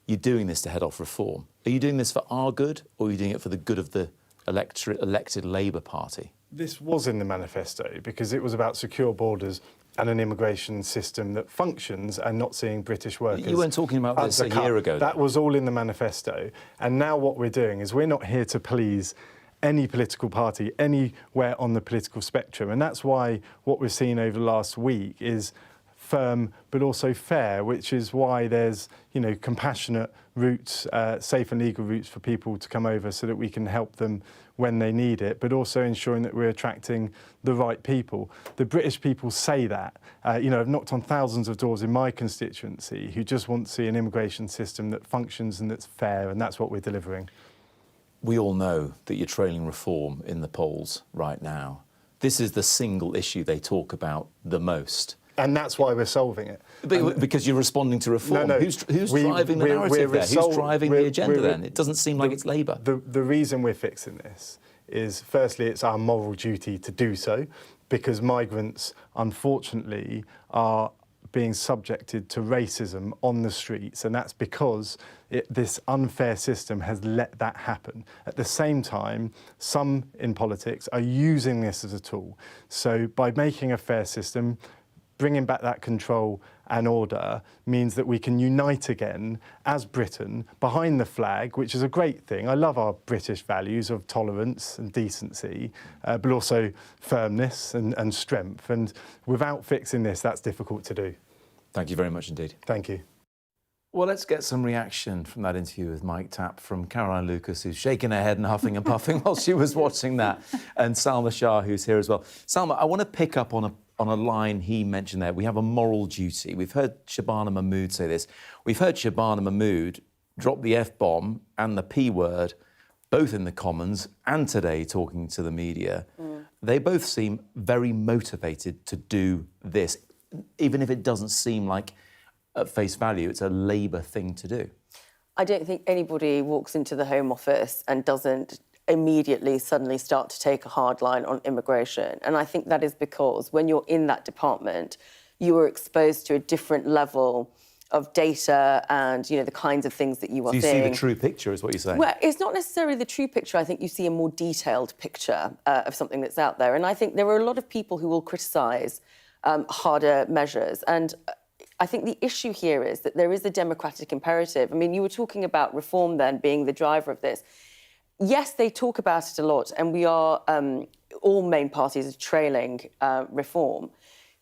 you're doing this to head off reform. Are you doing this for our good, or are you doing it for the good of the elected Labour Party? This was in the manifesto because it was about secure borders and an immigration system that functions and not seeing British workers. You weren't talking about this a year ago. That was all in the manifesto. And now what we're doing is we're not here to please any political party anywhere on the political spectrum. And that's why what we've seen over the last week is firm but also fair, which is why there's compassionate routes, safe and legal routes for people to come over so that we can help them when they need it, but also ensuring that we're attracting the right people. The British people say that. I've knocked on thousands of doors in my constituency who just want to see an immigration system that functions and that's fair, and that's what we're delivering. We all know that you're trailing reform in the polls right now. This is the single issue they talk about the most. And that's why we're solving it. Because you're responding to reform. No, who's driving the narrative there? Who's driving the agenda then? It doesn't seem like it's Labour. The reason we're fixing this is, firstly, it's our moral duty to do so, because migrants, unfortunately, are being subjected to racism on the streets, and that's because this unfair system has let that happen. At the same time, some in politics are using this as a tool. So by making a fair system, bringing back that control and order means that we can unite again as Britain behind the flag, which is a great thing. I love our British values of tolerance and decency, but also firmness and strength. And without fixing this, that's difficult to do. Thank you very much indeed. Thank you. Well, let's get some reaction from that interview with Mike Tapp from Caroline Lucas, who's shaking her head and huffing and puffing while she was watching that, and Salma Shah, who's here as well. Salma, I want to pick up on on a line he mentioned there. We have a moral duty. We've heard Shabana Mahmood say this. We've heard Shabana Mahmood drop the F-bomb and the P word, both in the Commons and today talking to the media. They both seem very motivated to do this, even if it doesn't seem like, at face value, it's a Labour thing to do. I don't think anybody walks into the Home Office and doesn't immediately suddenly start to take a hard line on immigration. And I think that is because when you're in that department, you are exposed to a different level of data and, you know, the kinds of things that you are seeing. seeing. You see the true picture, is what you're saying? Well, it's not necessarily the true picture. I think you see a more detailed picture of something that's out there. And I think there are a lot of people who will criticise harder measures. And I think the issue here is that there is a democratic imperative. I mean, you were talking about reform then being the driver of this. Yes, they talk about it a lot, and we are, all main parties are trailing reform.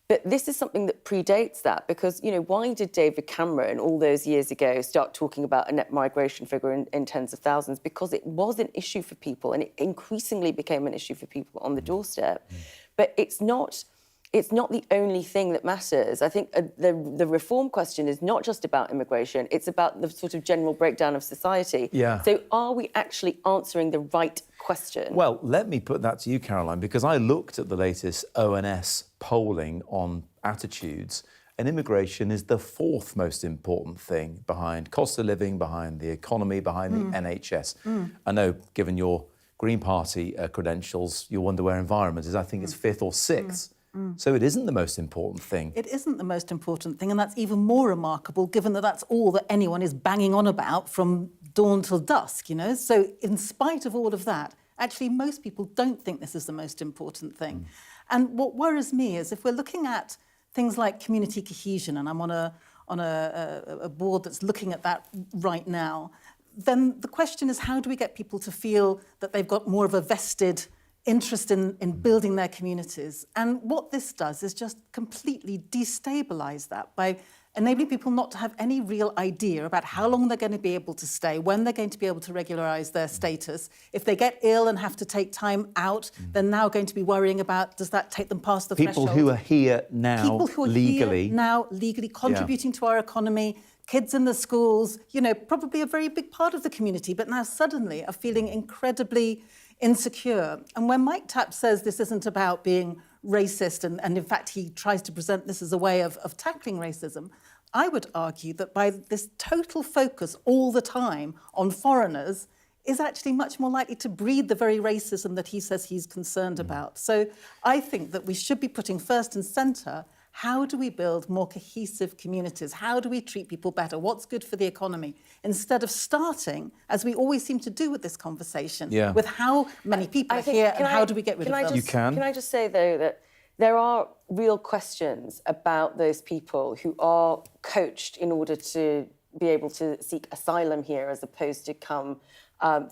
But this is something that predates that because, you know, why did David Cameron all those years ago start talking about a net migration figure in tens of thousands? Because it was an issue for people and it increasingly became an issue for people on the doorstep. But it's not the only thing that matters. I think the reform question is not just about immigration, it's about the sort of general breakdown of society. Yeah. So are we actually answering the right question? Well, let me put that to you, Caroline, because I looked at the latest ONS polling on attitudes, and immigration is the fourth most important thing behind cost of living, behind the economy, behind the NHS. I know, given your Green Party credentials, you'll wonder where environment is. I think it's fifth or sixth. So it isn't the most important thing. It isn't the most important thing, and that's even more remarkable given that that's all that anyone is banging on about from dawn till dusk, you know? So in spite of all of that, actually most people don't think this is the most important thing. And what worries me is if we're looking at things like community cohesion, and I'm on a board that's looking at that right now, then the question is how do we get people to feel that they've got more of a vested interest in building their communities. And what this does is just completely destabilise that by enabling people not to have any real idea about how long they're going to be able to stay, when they're going to be able to regularise their status. If they get ill and have to take time out, they're now going to be worrying about, does that take them past the threshold? People who are here now People who are legally. Here now legally contributing to our economy, kids in the schools, you know, probably a very big part of the community, but now suddenly are feeling incredibly insecure. And when Mike Tapp says this isn't about being racist, and in fact he tries to present this as a way of tackling racism, I would argue that by this total focus all the time on foreigners is actually much more likely to breed the very racism that he says he's concerned about. So I think that we should be putting first and centre, how do we build more cohesive communities? How do we treat people better? What's good for the economy? Instead of starting, as we always seem to do with this conversation, with how many people are here and how do we get rid of them? Can I just say, though, that there are real questions about those people who are coached in order to be able to seek asylum here as opposed to come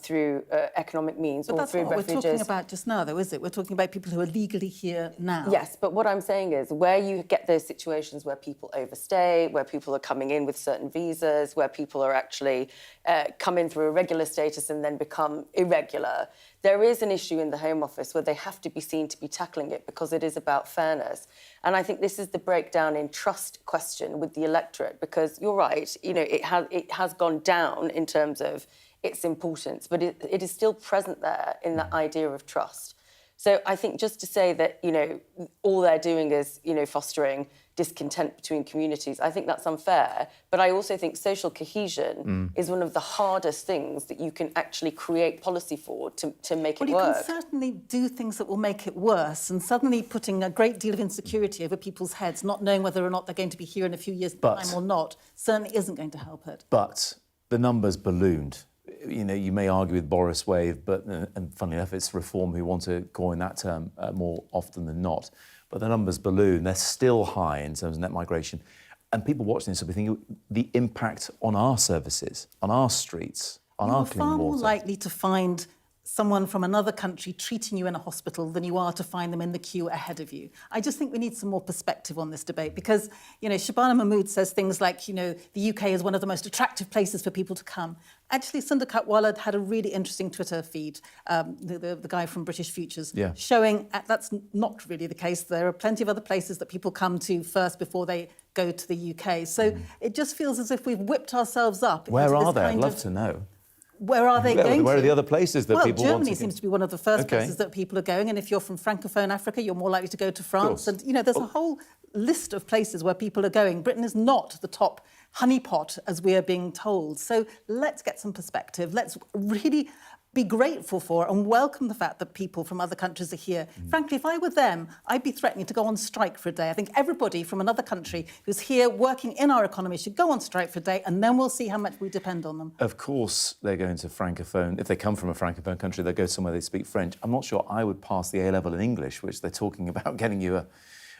through economic means or through refuges. But that's what we're talking about just now, though, is it? We're talking about people who are legally here now. Yes, but what I'm saying is where you get those situations where people overstay, where people are coming in with certain visas, where people are actually come in through a regular status and then become irregular, there is an issue in the Home Office where they have to be seen to be tackling it because it is about fairness. And I think this is the breakdown in trust question with the electorate, because you're right, you know, it has gone down in terms of its importance, but it is still present there in that idea of trust. So I think just to say that, you know, all they're doing is, you know, fostering discontent between communities, I think that's unfair. But I also think social cohesion is one of the hardest things that you can actually create policy for to make it work. Well, you can certainly do things that will make it worse, and suddenly putting a great deal of insecurity over people's heads, not knowing whether or not they're going to be here in a few years' time or not, certainly isn't going to help it. But the numbers ballooned. You know, you may argue with Boris Wave, but, and funnily enough, it's Reform who want to coin that term more often than not. But the numbers balloon. They're still high in terms of net migration. And people watching this will be thinking the impact on our services, on our streets, on our clean water. You're far more likely to find someone from another country treating you in a hospital than you are to find them in the queue ahead of you. I just think we need some more perspective on this debate because, Shabana Mahmood says things like, the UK is one of the most attractive places for people to come. Actually, Sundar Katwala had a really interesting Twitter feed, the guy from British Futures, showing that's not really the case. There are plenty of other places that people come to first before they go to the UK. So it just feels as if we've whipped ourselves up. Where are they? I'd love to know. Where are they going Where to? are the other places that people want to go? Germany seems to be one of the first places that people are going. And if you're from Francophone Africa, you're more likely to go to France. And, there's a whole list of places where people are going. Britain is not the top honeypot, as we are being told. So let's get some perspective. Let's really be grateful for and welcome the fact that people from other countries are here. Frankly, if I were them, I'd be threatening to go on strike for a day. I think everybody from another country who's here working in our economy should go on strike for a day, and then we'll see how much we depend on them. Of course, they're going to Francophone. If they come from a Francophone country, they'll go somewhere they speak French. I'm not sure I would pass the A-level in English, which they're talking about getting you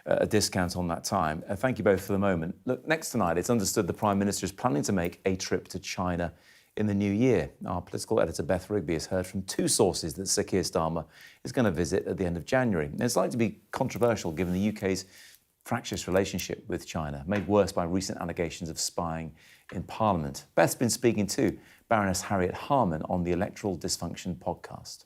a discount on that time. Thank you both for the moment. Look, next tonight, it's understood the Prime Minister is planning to make a trip to China in the new year. Our political editor, Beth Rigby, has heard from two sources that Sir Keir Starmer is going to visit at the end of January. And it's likely to be controversial given the UK's fractious relationship with China, made worse by recent allegations of spying in Parliament. Beth's been speaking to Baroness Harriet Harman on the Electoral Dysfunction podcast.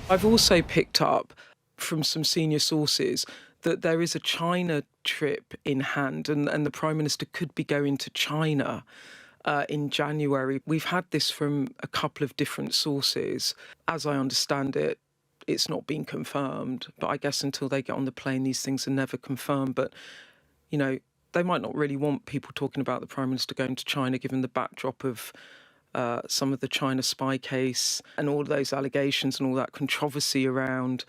I've also picked up from some senior sources that there is a China trip in hand and the Prime Minister could be going to China in January. We've had this from a couple of different sources. As I understand it, it's not been confirmed, but I guess until they get on the plane, these things are never confirmed. But, they might not really want people talking about the Prime Minister going to China, given the backdrop of some of the China spy case and all of those allegations and all that controversy around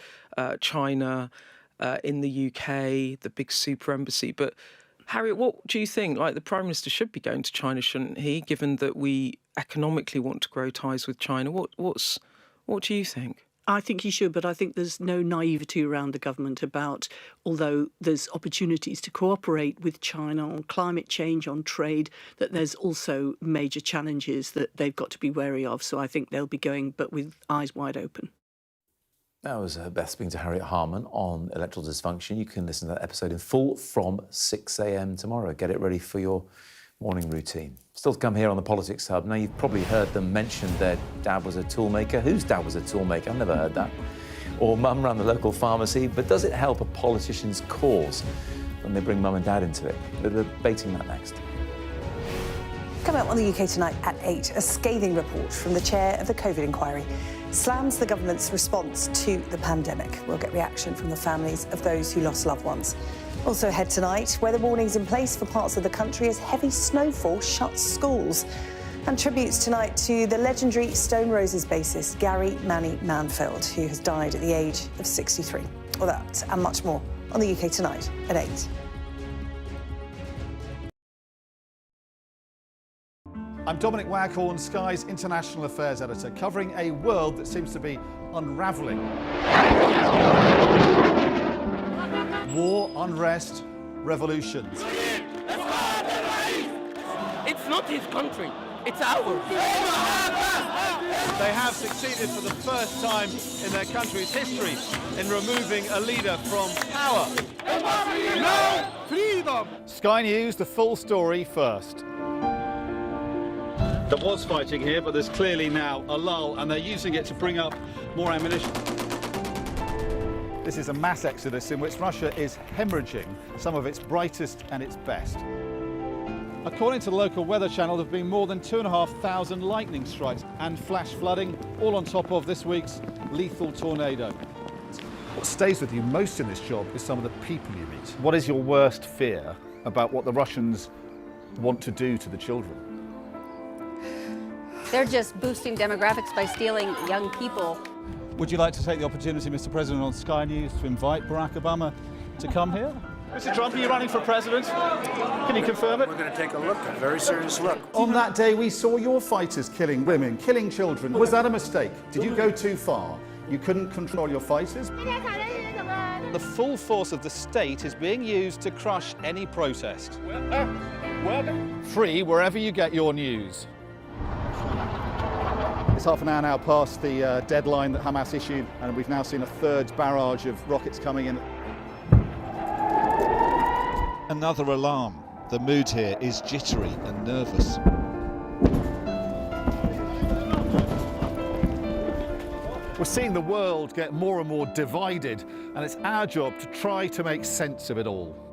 China in the UK, the big super embassy. But Harriet, what do you think? The Prime Minister should be going to China, shouldn't he, given that we economically want to grow ties with China? What do you think? I think he should, but I think there's no naivety around the government about, although there's opportunities to cooperate with China on climate change, on trade, that there's also major challenges that they've got to be wary of. So I think they'll be going, but with eyes wide open. That was Beth speaking to Harriet Harman on Electoral Dysfunction. You can listen to that episode in full from 6 a.m. tomorrow. Get it ready for your morning routine. Still to come here on the Politics Hub. Now, you've probably heard them mention their dad was a toolmaker. Whose dad was a toolmaker? I've never heard that. Or mum ran the local pharmacy. But does it help a politician's cause when they bring mum and dad into it? We're debating that next. Coming up on the UK Tonight at 8, a scathing report from the chair of the COVID inquiry slams the government's response to the pandemic. We'll get reaction from the families of those who lost loved ones. Also ahead tonight, weather warnings in place for parts of the country as heavy snowfall shuts schools. And tributes tonight to the legendary Stone Roses bassist Gary Manny Manfield, who has died at the age of 63. All that and much more on the UK Tonight at 8. I'm Dominic Waghorn, Sky's International Affairs Editor, covering a world that seems to be unravelling. War, unrest, revolutions. It's not his country, it's ours. They have succeeded for the first time in their country's history in removing a leader from power. No freedom! Sky News, the full story first. There was fighting here, but there's clearly now a lull, and they're using it to bring up more ammunition. This is a mass exodus in which Russia is hemorrhaging some of its brightest and its best. According to the local weather channel, there have been more than 2,500 lightning strikes and flash flooding, all on top of this week's lethal tornado. What stays with you most in this job is some of the people you meet. What is your worst fear about what the Russians want to do to the children? They're just boosting demographics by stealing young people. Would you like to take the opportunity, Mr. President, on Sky News to invite Barack Obama to come here? Mr. Trump, are you running for president? Can you confirm it? We're going to take a look, a very serious look. On that day, we saw your fighters killing women, killing children. Was that a mistake? Did you go too far? You couldn't control your fighters? The full force of the state is being used to crush any protest. Free wherever you get your news. It's half an hour now past the deadline that Hamas issued, and we've now seen a third barrage of rockets coming in. Another alarm. The mood here is jittery and nervous. We're seeing the world get more and more divided, and it's our job to try to make sense of it all.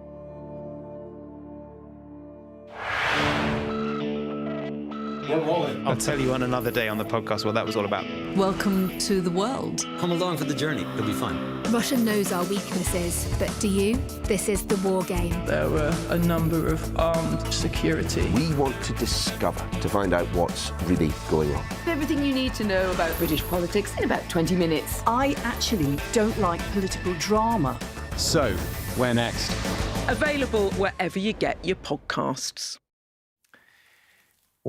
I'll tell you on another day on the podcast what that was all about. Welcome to the world. Come along for the journey. It'll be fun. Russia knows our weaknesses, but do you? This is the war game. There were a number of armed security. We want to discover, to find out what's really going on. Everything you need to know about British politics in about 20 minutes. I actually don't like political drama. So, where next? Available wherever you get your podcasts.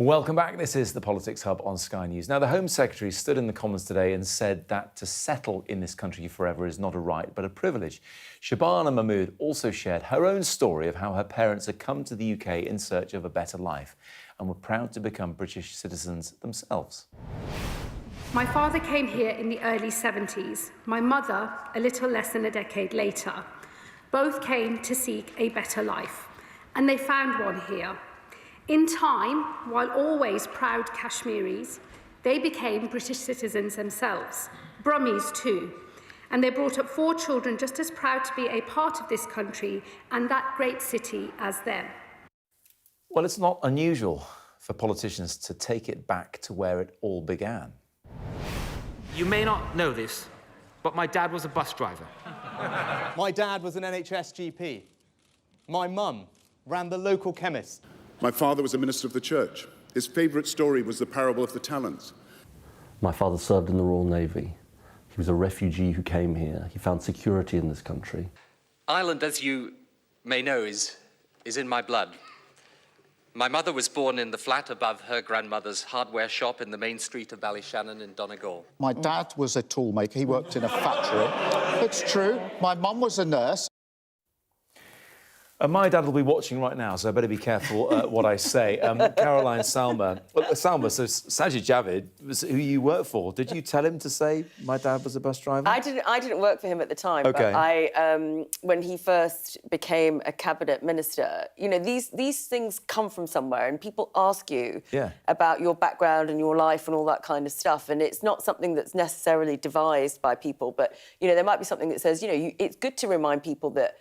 Welcome back. This is the Politics Hub on Sky News. Now, the Home Secretary stood in the Commons today and said that to settle in this country forever is not a right, but a privilege. Shabana Mahmood also shared her own story of how her parents had come to the UK in search of a better life and were proud to become British citizens themselves. My father came here in the early 70s. My mother, a little less than a decade later. Both came to seek a better life, and they found one here. In time, while always proud Kashmiris, they became British citizens themselves, Brummies too, and they brought up 4 children just as proud to be a part of this country and that great city as them. Well, it's not unusual for politicians to take it back to where it all began. You may not know this, but my dad was a bus driver. My dad was an NHS GP. My mum ran the local chemist. My father was a minister of the church. His favourite story was the parable of the talents. My father served in the Royal Navy. He was a refugee who came here. He found security in this country. Ireland, as you may know, is in my blood. My mother was born in the flat above her grandmother's hardware shop in the main street of Ballyshannon in Donegal. My dad was a toolmaker. He worked in a factory. It's true. My mum was a nurse. My dad will be watching right now, so I better be careful what I say. Caroline Salma. Well, Salma, so Sajid Javid, was who you work for. Did you tell him to say my dad was a bus driver? I didn't work for him at the time, okay. But when he first became a cabinet minister, you know, these things come from somewhere, and people ask you about your background and your life and all that kind of stuff, and it's not something that's necessarily devised by people, but, you know, there might be something that says, you know, it's good to remind people that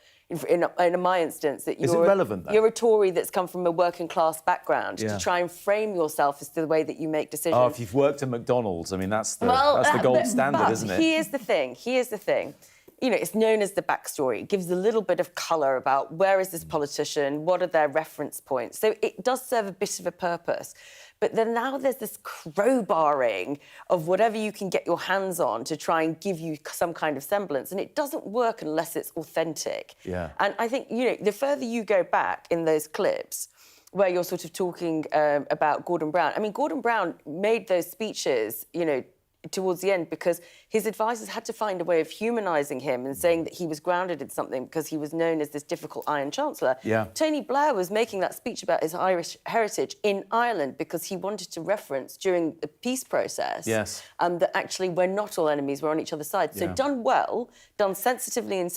in my instance, that you're a Tory that's come from a working class background, to try and frame yourself as the way that you make decisions. Oh, if you've worked at McDonald's, I mean, that's the gold standard, isn't it? Here's the thing. You know, it's known as the backstory. It gives a little bit of colour about where is this politician, what are their reference points. So it does serve a bit of a purpose. But then now there's this crowbarring of whatever you can get your hands on to try and give you some kind of semblance. And it doesn't work unless it's authentic. Yeah. And I think, you know, the further you go back in those clips where you're sort of talking about Gordon Brown, I mean, Gordon Brown made those speeches, you know, towards the end because his advisors had to find a way of humanising him and saying that he was grounded in something because he was known as this difficult Iron Chancellor. Yeah. Tony Blair was making that speech about his Irish heritage in Ireland because he wanted to reference during the peace process that actually we're not all enemies, we're on each other's side. So done well, done sensitively and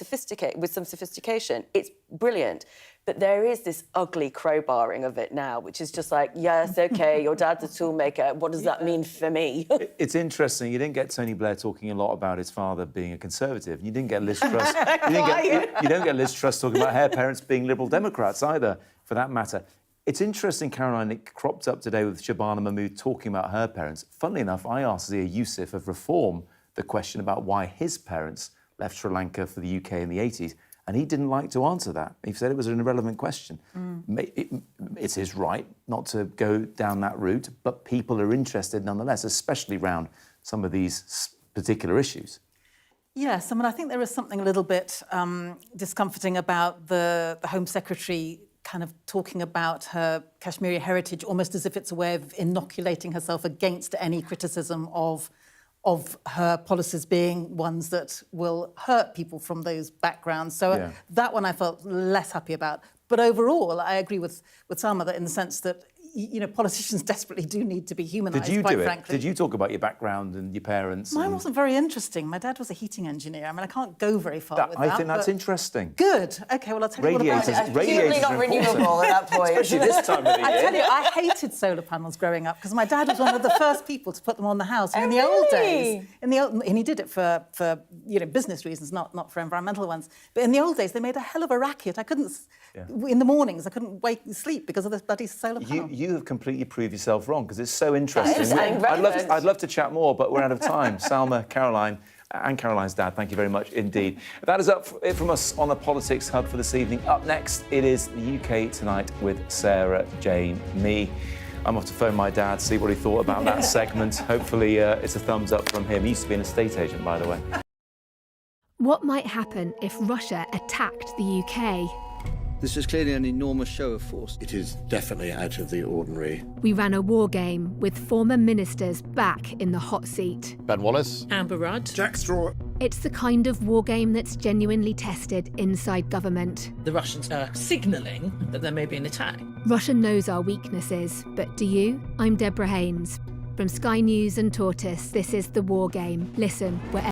with some sophistication, it's brilliant. But there is this ugly crowbarring of it now, which is just like, yes, OK, your dad's a toolmaker. What does that mean for me? It's interesting. You didn't get Tony Blair talking a lot about his father being a Conservative. You didn't get Liz Truss. You don't get Liz Truss talking about her parents being Liberal Democrats either, for that matter. It's interesting, Caroline, it cropped up today with Shabana Mahmood talking about her parents. Funnily enough, I asked Zia Youssef of Reform the question about why his parents left Sri Lanka for the UK in the 80s. And he didn't like to answer that. He said it was an irrelevant question. It's his right not to go down that route, but people are interested nonetheless, especially around some of these particular issues. Yes, I mean, I think there is something a little bit discomforting about the Home Secretary kind of talking about her Kashmiri heritage almost as if it's a way of inoculating herself against any criticism of her policies being ones that will hurt people from those backgrounds. So that one I felt less happy about. But overall, I agree with Salma that in the sense that, politicians desperately do need to be humanised, Did you quite do it? frankly. Did you talk about your background and your parents? Mine and... wasn't very interesting. My dad was a heating engineer. I mean, I can't go very far with that. I think that's interesting. Good. OK, well, I'll tell you what about it. Radiators are renewable at that point. Especially this time of the year. I tell you, I hated solar panels growing up because my dad was one of the first people to put them on the house. And in the old days, and he did it for business reasons, not for environmental ones. But in the old days, they made a hell of a racket. I couldn't, in the mornings, I couldn't sleep because of this bloody solar panel. You have completely proved yourself wrong because it's so interesting. Relevant. I'd love to chat more, but we're out of time. Salma, Caroline, and Caroline's dad, thank you very much indeed. That is it from us on the Politics Hub for this evening. Up next, it is the UK Tonight with Sarah Jane Mee. I'm off to phone my dad, see what he thought about that segment. Hopefully it's a thumbs up from him. He used to be an estate agent, by the way. What might happen if Russia attacked the UK? This is clearly an enormous show of force. It is definitely out of the ordinary. We ran a war game with former ministers back in the hot seat. Ben Wallace. Amber Rudd. Jack Straw. It's the kind of war game that's genuinely tested inside government. The Russians are signalling that there may be an attack. Russia knows our weaknesses, but do you? I'm Deborah Haynes. From Sky News and Tortoise, this is The War Game. Listen wherever